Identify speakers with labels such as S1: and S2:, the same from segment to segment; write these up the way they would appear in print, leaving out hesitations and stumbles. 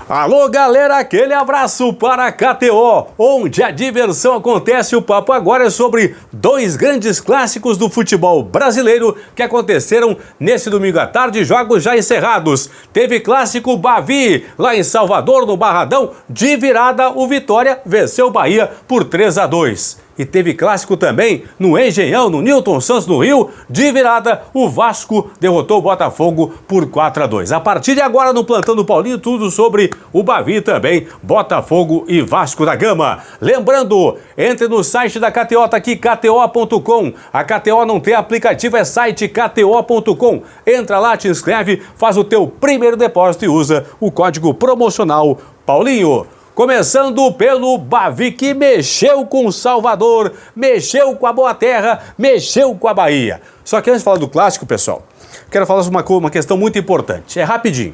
S1: Alô, galera, aquele abraço para a KTO, onde a diversão acontece. O papo agora é sobre dois grandes clássicos do futebol brasileiro que aconteceram nesse domingo à tarde, jogos já encerrados. Teve clássico Bavi, lá em Salvador, no Barradão, de virada o Vitória venceu o Bahia por 3-2. E teve clássico também no Engenhão, no Newton Santos, no Rio. De virada, o Vasco derrotou o Botafogo por 4-2. A partir de agora, no Plantão do Paulinho, tudo sobre o Bavi também, Botafogo e Vasco da Gama. Lembrando, entre no site da KTO, tá aqui, kto.com. A KTO não tem aplicativo, é site kto.com. Entra lá, te inscreve, faz o teu primeiro depósito e usa o código promocional Paulinho. Começando pelo Bavi, que mexeu com o Salvador, mexeu com a Boa Terra, mexeu com a Bahia. Só que antes de falar do clássico, pessoal, quero falar sobre uma questão muito importante. É rapidinho.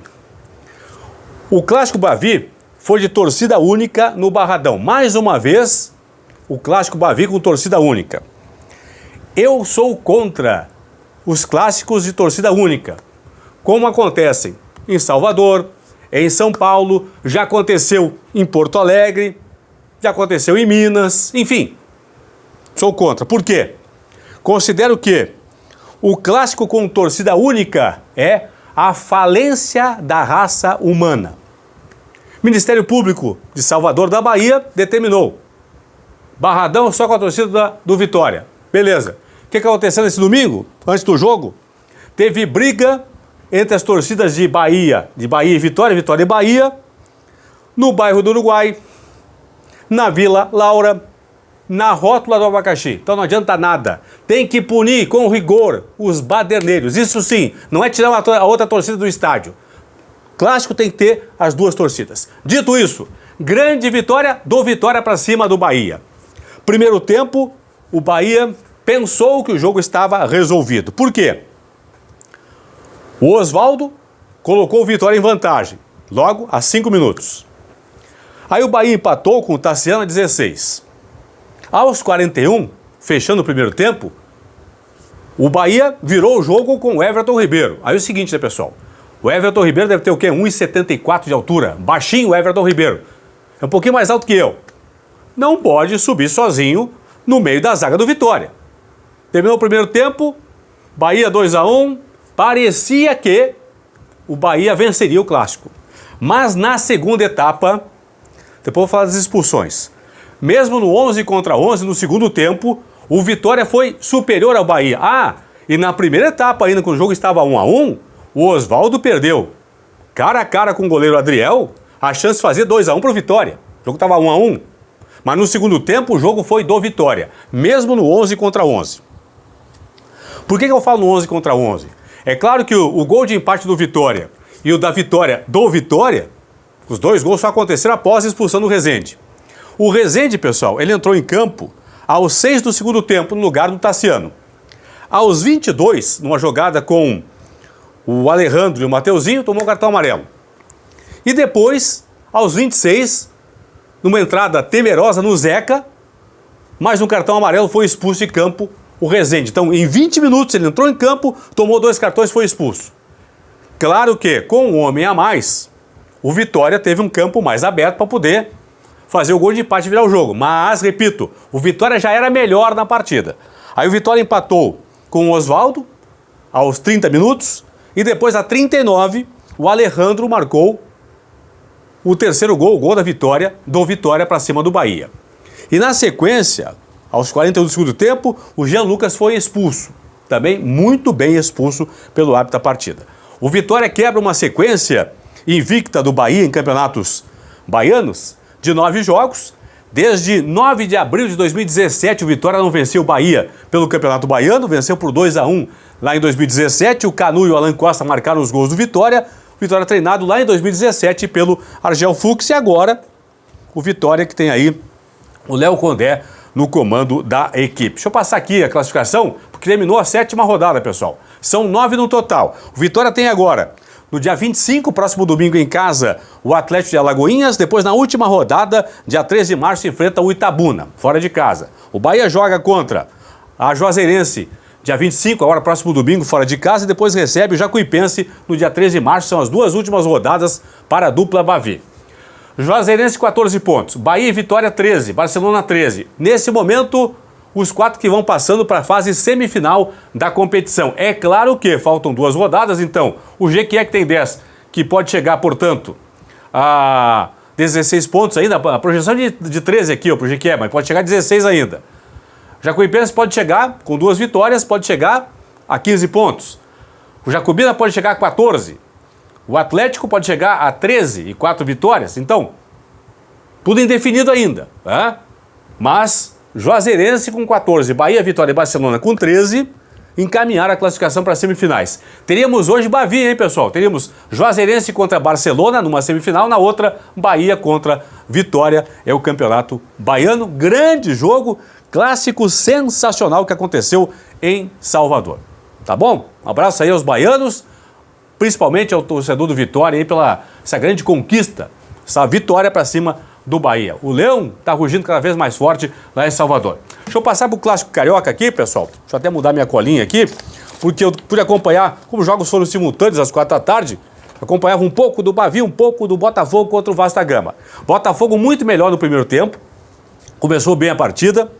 S1: O clássico Bavi foi de torcida única no Barradão. Mais uma vez, o clássico Bavi com torcida única. Eu sou contra os clássicos de torcida única, como acontecem em Salvador, em São Paulo, já aconteceu em Porto Alegre, já aconteceu em Minas, enfim, sou contra. Por quê? Considero que o clássico com torcida única é a falência da raça humana. Ministério Público de Salvador da Bahia determinou Barradão só com a torcida do Vitória. Beleza. O que aconteceu nesse domingo, antes do jogo? Teve briga entre as torcidas de Bahia e Vitória, Vitória e Bahia, no bairro do Uruguai, na Vila Laura, na rótula do Abacaxi. Então não adianta nada. Tem que punir com rigor os baderneiros. Isso sim, não é tirar a outra torcida do estádio. Clássico tem que ter as duas torcidas. Dito isso, grande vitória do Vitória para cima do Bahia. Primeiro tempo, o Bahia pensou que o jogo estava resolvido. Por quê? O Osvaldo colocou o Vitória em vantagem, logo a 5 minutos. Aí o Bahia empatou com o Tassiano a 16. Aos 41, fechando o primeiro tempo, o Bahia virou o jogo com o Everton Ribeiro. Aí é o seguinte, né, pessoal? O Everton Ribeiro deve ter o quê? 1,74 de altura. Baixinho o Everton Ribeiro. É um pouquinho mais alto que eu. Não pode subir sozinho no meio da zaga do Vitória. Terminou o primeiro tempo, Bahia 2-1. Parecia que o Bahia venceria o clássico. Mas na segunda etapa, depois eu vou falar das expulsões. Mesmo no 11 contra 11, no segundo tempo, o Vitória foi superior ao Bahia. E na primeira etapa, ainda quando o jogo estava 1-1, o Osvaldo perdeu. Cara a cara com o goleiro Adriel, a chance de fazer 2-1 para o Vitória. O jogo estava 1-1. Mas no segundo tempo, o jogo foi do Vitória, mesmo no 11 contra 11. Por que eu falo no 11 contra 11? É claro que o gol de empate do Vitória e o da vitória do Vitória, os dois gols só aconteceram após a expulsão do Rezende. O Rezende, pessoal, ele entrou em campo aos 6 do segundo tempo, no lugar do Tassiano. Aos 22, numa jogada com o Alejandro e o Mateuzinho, tomou cartão amarelo. E depois, aos 26, numa entrada temerosa no Zeca, mais um cartão amarelo, foi expulso de campo o Rezende. Então, em 20 minutos, ele entrou em campo, tomou 2 cartões e foi expulso. Claro que, com um homem a mais, o Vitória teve um campo mais aberto para poder fazer o gol de empate e virar o jogo. Mas, repito, o Vitória já era melhor na partida. Aí o Vitória empatou com o Osvaldo, aos 30 minutos, e depois, a 39, o Alejandro marcou o terceiro gol, o gol da Vitória, do Vitória para cima do Bahia. E na sequência, aos 41 do segundo tempo, o Jean Lucas foi expulso. Também muito bem expulso pelo árbitro da partida. O Vitória quebra uma sequência invicta do Bahia em campeonatos baianos de 9 jogos. Desde 9 de abril de 2017, o Vitória não venceu o Bahia pelo Campeonato Baiano, venceu por 2-1 lá em 2017. O Canu e o Alan Costa marcaram os gols do Vitória. O Vitória treinado lá em 2017 pelo Argel Fux. E agora, o Vitória que tem aí o Léo Condé no comando da equipe. Deixa eu passar aqui a classificação, porque terminou a 7ª rodada, pessoal. São 9 no total. O Vitória tem agora, no dia 25, próximo domingo em casa, o Atlético de Alagoinhas. Depois, na última rodada, dia 13 de março, enfrenta o Itabuna, fora de casa. O Bahia joga contra a Juazeirense, dia 25, agora próximo domingo, fora de casa. E depois recebe o Jacuipense no dia 13 de março. São as duas últimas rodadas para a dupla Bavi. Juazeirense 14 pontos, Bahia e Vitória 13, Barcelona 13. Nesse momento, os 4 que vão passando para a fase semifinal da competição. É claro que faltam 2 rodadas, então o Jequié que tem 10, que pode chegar, portanto, a 16 pontos ainda, a projeção de 13 aqui para o Jequié, mas pode chegar a 16 ainda. Jacuipense pode chegar, com 2 vitórias, pode chegar a 15 pontos. O Jacobina pode chegar a 14. O Atlético pode chegar a 13 e 4 vitórias. Então, tudo indefinido ainda. Tá? Mas, Juazeirense com 14, Bahia, Vitória e Barcelona com 13, encaminharam a classificação para as semifinais. Teríamos hoje Bavi, hein, pessoal? Teríamos Juazeirense contra Barcelona numa semifinal, na outra, Bahia contra Vitória. É o campeonato baiano. Grande jogo, clássico sensacional que aconteceu em Salvador. Tá bom? Um abraço aí aos baianos, principalmente ao torcedor do Vitória aí pela essa grande conquista, essa vitória para cima do Bahia. O Leão tá rugindo cada vez mais forte lá em Salvador. Deixa eu passar pro Clássico Carioca aqui, pessoal. Deixa eu até mudar minha colinha aqui, porque eu pude acompanhar, como os jogos foram simultâneos às 4 da tarde, acompanhava um pouco do Bavi, um pouco do Botafogo contra o Vasco da Gama. Botafogo muito melhor no primeiro tempo, começou bem a partida.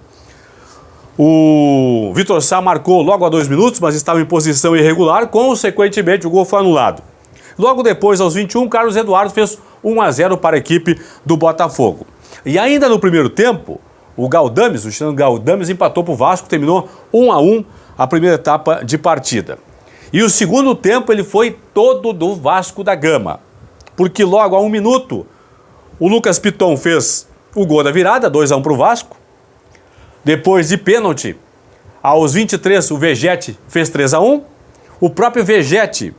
S1: O Vitor Sá marcou logo a 2 minutos, mas estava em posição irregular, consequentemente o gol foi anulado. Logo depois, aos 21, Carlos Eduardo fez 1-0 para a equipe do Botafogo. E ainda no primeiro tempo, o Galdames, o chileno Galdames, empatou para o Vasco, terminou 1-1 a primeira etapa de partida. E o segundo tempo ele foi todo do Vasco da Gama, porque logo a 1 minuto, o Lucas Piton fez o gol da virada, 2-1 para o Vasco. Depois de pênalti, aos 23, o Vegete fez 3-1. O próprio Vegete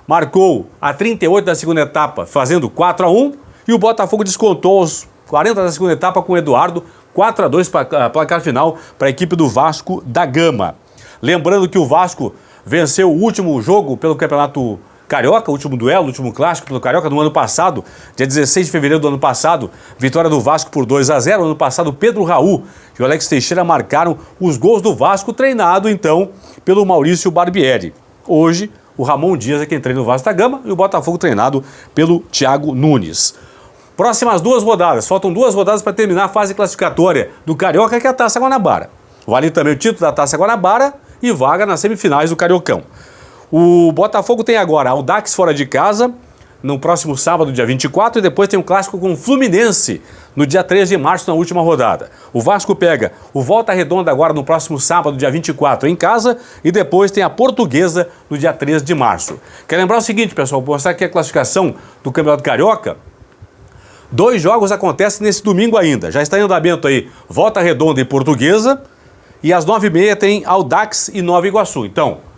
S1: marcou a 38 da segunda etapa, fazendo 4-1. E o Botafogo descontou aos 40 da segunda etapa com o Eduardo, 4-2 placar final para a equipe do Vasco da Gama. Lembrando que o Vasco venceu o último jogo pelo Campeonato Carioca, o último duelo, o último clássico pelo Carioca no ano passado, dia 16 de fevereiro do ano passado, vitória do Vasco por 2-0. Ano passado, Pedro Raul e o Alex Teixeira marcaram os gols do Vasco, treinado então pelo Maurício Barbieri. Hoje, o Ramon Dias é quem treina o Vasco da Gama e o Botafogo treinado pelo Thiago Nunes. Próximas 2 rodadas, faltam 2 rodadas para terminar a fase classificatória do Carioca, que é a Taça Guanabara. Vale também o título da Taça Guanabara e vaga nas semifinais do Cariocão. O Botafogo tem agora Audax fora de casa, no próximo sábado, dia 24, e depois tem um clássico com o Fluminense, no dia 3 de março, na última rodada. O Vasco pega o Volta Redonda agora no próximo sábado, dia 24, em casa, e depois tem a Portuguesa no dia 3 de março. Quero lembrar o seguinte, pessoal, vou mostrar aqui a classificação do Campeonato Carioca. 2 jogos acontecem nesse domingo ainda. Já está em andamento aí Volta Redonda e Portuguesa, e às 9h30 tem Audax e Nova Iguaçu. Então,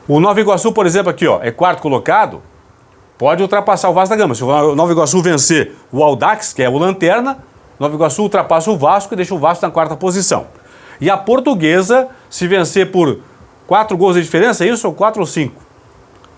S1: o Nova Iguaçu, por exemplo, aqui, ó, é 4º colocado, pode ultrapassar o Vasco da Gama. Se o Nova Iguaçu vencer o Audax, que é o lanterna, o Nova Iguaçu ultrapassa o Vasco e deixa o Vasco na 4ª posição. E a Portuguesa, se vencer por 4 gols de diferença, é isso? Ou 4 ou 5?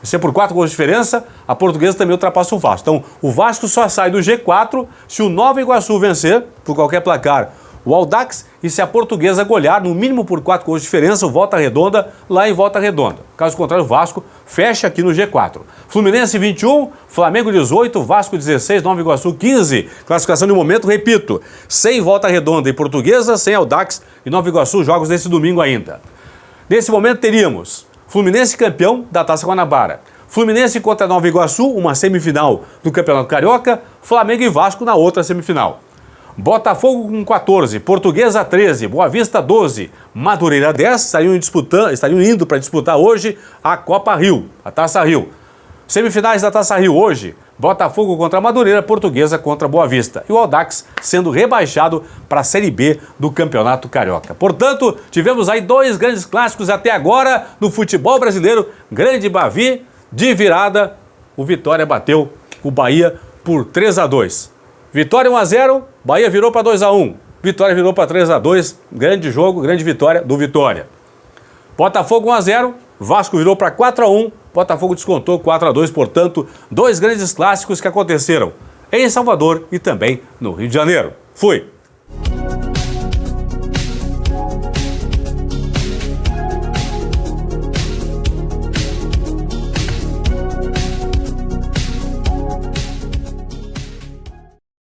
S1: Vencer por 4 gols de diferença, a Portuguesa também ultrapassa o Vasco. Então, o Vasco só sai do G4 se o Nova Iguaçu vencer, por qualquer placar, o Audax, e se a Portuguesa golear, no mínimo por 4 gols de diferença, o Volta Redonda lá em Volta Redonda. Caso contrário, o Vasco fecha aqui no G4. Fluminense 21, Flamengo 18, Vasco 16, Nova Iguaçu 15. Classificação de momento, repito, sem Volta Redonda e Portuguesa, sem Audax e Nova Iguaçu, jogos desse domingo ainda. Nesse momento teríamos Fluminense campeão da Taça Guanabara, Fluminense contra Nova Iguaçu, uma semifinal do Campeonato Carioca, Flamengo e Vasco na outra semifinal. Botafogo com 14, Portuguesa 13, Boa Vista 12, Madureira 10, estariam indo para disputar hoje a Copa Rio, a Taça Rio. Semifinais da Taça Rio hoje, Botafogo contra Madureira, Portuguesa contra Boa Vista. E o Audax sendo rebaixado para a Série B do Campeonato Carioca. Portanto, tivemos aí 2 grandes clássicos até agora no futebol brasileiro. Grande Bavi, de virada, o Vitória bateu o Bahia por 3-2. Vitória 1-0, Bahia virou para 2-1. Vitória virou para 3-2. Grande jogo, grande vitória do Vitória. Botafogo 1-0, Vasco virou para 4-1. Botafogo descontou 4-2, portanto, 2 grandes clássicos que aconteceram em Salvador e também no Rio de Janeiro. Fui!